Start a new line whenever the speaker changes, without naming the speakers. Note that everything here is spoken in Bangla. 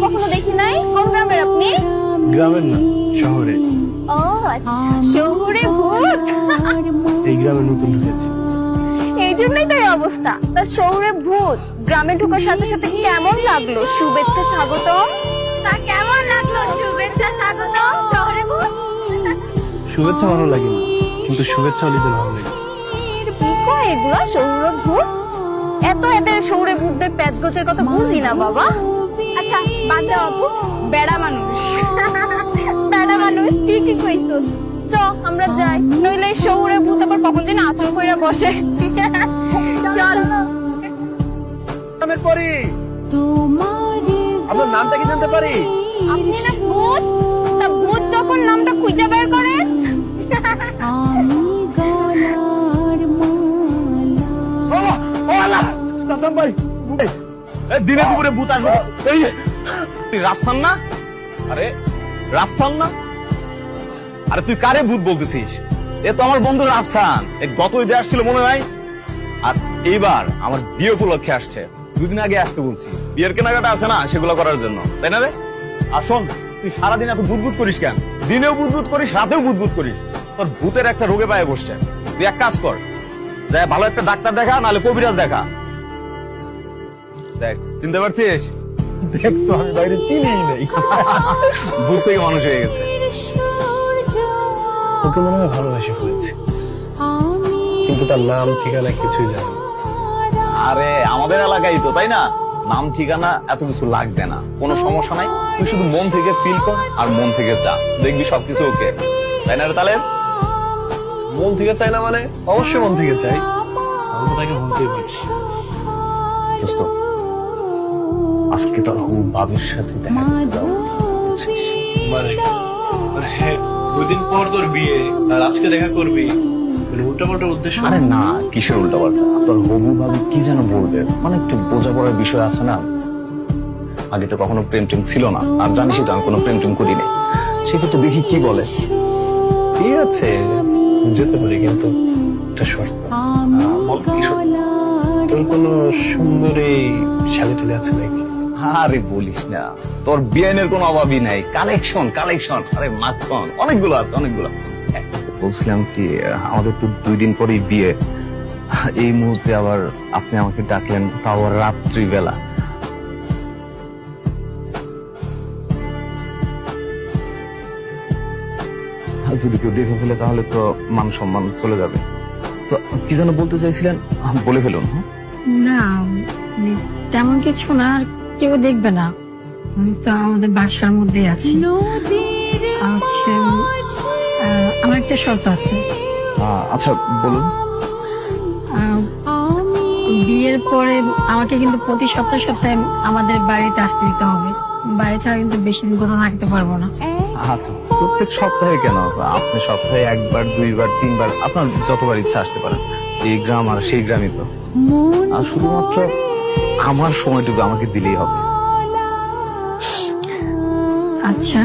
কখনো দেখি নাই। কোন গ্রামের আপনি?
গ্রামের না, শহরে।
ও আচ্ছা, শহরে ভূত।
এই গ্রামে নতুন ঢুকেছি।
এই জন্যই তো এই অবস্থা। তা শহরে ভূত, গ্রামে ঢোকার সাথে সাথে কেমন লাগলো? শুভেচ্ছা স্বাগতম। তা কেমন লাগলো? শুভেচ্ছা স্বাগতম শহরে ভূত।
শুভেচ্ছা ভালো লাগে না, কিন্তু শুভেচ্ছা হলে তো ভালো লাগে।
কি কয় এগুলো? শহরে ভূত? এদের শহরে ভূতদের প্যাচগোছের কথা বুঝি না বাবা। আচ্ছা বাদ দাও আপু, বেড়া মানুষ। বেড়া মানুষ ঠিকই কইছো। চ আমরা যাই, নইলে শহরে ভূত আবার কখন যেন আচরণ কইরা বসে। চল।
নামের পরি আপনার নামটা কি জানতে পারি?
আপনি না ভূত? তা ভূত যখন নামটা খুঁজে বের করে।
দিনে দুপুরে ভূত আসবে। তুই রাফসান না? আরে রাফসান না? আরে তুই কারে ভূত বলতেছিস? এ তো আমার বন্ধু রাফসান। গত ঈদে আসছিল মনে নাই? আর এইবার আমার বিয়ে উপলক্ষে আসছে। দুদিন আগে আসতে বলছি, বিয়ের কেনাকাটা আছে না, সেগুলো করার জন্য, তাই না রে? আর শোন, তুই সারাদিন এত বুদবুদ করিস কেন? দিনেও বুদবুদ করিস, রাতেও বুদবুদ করিস। তোর ভূতের একটা রোগে পায়ে বসছে। তুই এক কাজ কর, দেখ ভালো একটা ডাক্তার দেখা, নাহলে কবিরাজ দেখা। দেখ, চিনতে পারছিস?
দেখছো আমি বাইরে চিনিই নেই।
ভূত থেকে মানুষ হয়ে গেছে।
ওকে মনে হয় ভালোবাসে ফেলেছি, কিন্তু তার নাম ঠিকানা কিছুই জানি না।
আরে আমাদের এলাকায় তো, তাই না? নাম ঠিকানা এত কিছু লাগবে না, কোনো সমস্যা নাই। তুই শুধু মন থেকে ফিল কর আর মন থেকে চা, দেখবি সবকিছু ওকে, তাই না রে তাহলে?
মন থেকে চাই না মানে? অবশ্যই মন থেকে চাই, আমি তো তাকে ভুলতেই পারছি।
দোস্ত, আজকে তোর বাবির সাথে দেখা করতে যাবো, বুঝছিস?
মানে হ্যাঁ, 2 দিন পর তোর বিয়ে আর আজকে দেখা করবি, উল্টা পাল্টা উদ্দেশ্য?
আরে না, কিসের উল্টা পাল্টা? তোর হবু ভাবি কি যেন বলবে, মানে একটু বোঝাপড়ার বিষয় আছে না। আগে তো কখনো প্রেম টেম ছিল না, আর জানিসই তো আমি কোনো প্রেম টেম করিনি। সেক্ষেত্রে দেখি কি বলে।
ঠিক আছে, যেতে পারি, কিন্তু একটা শর্ত। বল কি শর্ত? তোর কোনো সুন্দরী শালি টালি আছে নাকি?
আরে বলিস না, তোর বিয়ানের কোনো অভাবই নাই। কালেকশন কালেকশন, আরে মাখন অনেকগুলো আছে, অনেকগুলো। বলছিলাম কি, আমাদের তো 2 দিন পরেই বিয়ে। এই মুহূর্তে আবার আপনি আমাকে ডাকলেন, তাও আবার রাত্রিবেলা। আর যদি কেউ দেখে ফেলে তাহলে তো মান সম্মান চলে যাবে। তো কি যেন বলতে চাইছিলেন, বলে ফেলুন।
না তেমন কিছু না, আর কেউ দেখবে না। আমি তো আমাদের বাসার মধ্যে আছি। আচ্ছা, আমার একটা শর্ত আছে।
আচ্ছা বলুন।
বিয়ের পরে আমাকে কিন্তু প্রতি সপ্তাহে সপ্তাহে আমাদের বাড়িতে আসতে দিতে হবে। বাড়ি ছাড়া কিন্তু বেশি দিন কোথাও থাকতে পারবো না।
আচ্ছা, প্রত্যেক সপ্তাহে কেন? আপনি সপ্তাহে 1বার 2বার 3বার আপনার যতবার ইচ্ছা আসতে পারেন। এই গ্রাম আর সেই গ্রামই তো। আর শুধুমাত্র আমার সময়টুকু আমাকে দিলেই হবে।
আচ্ছা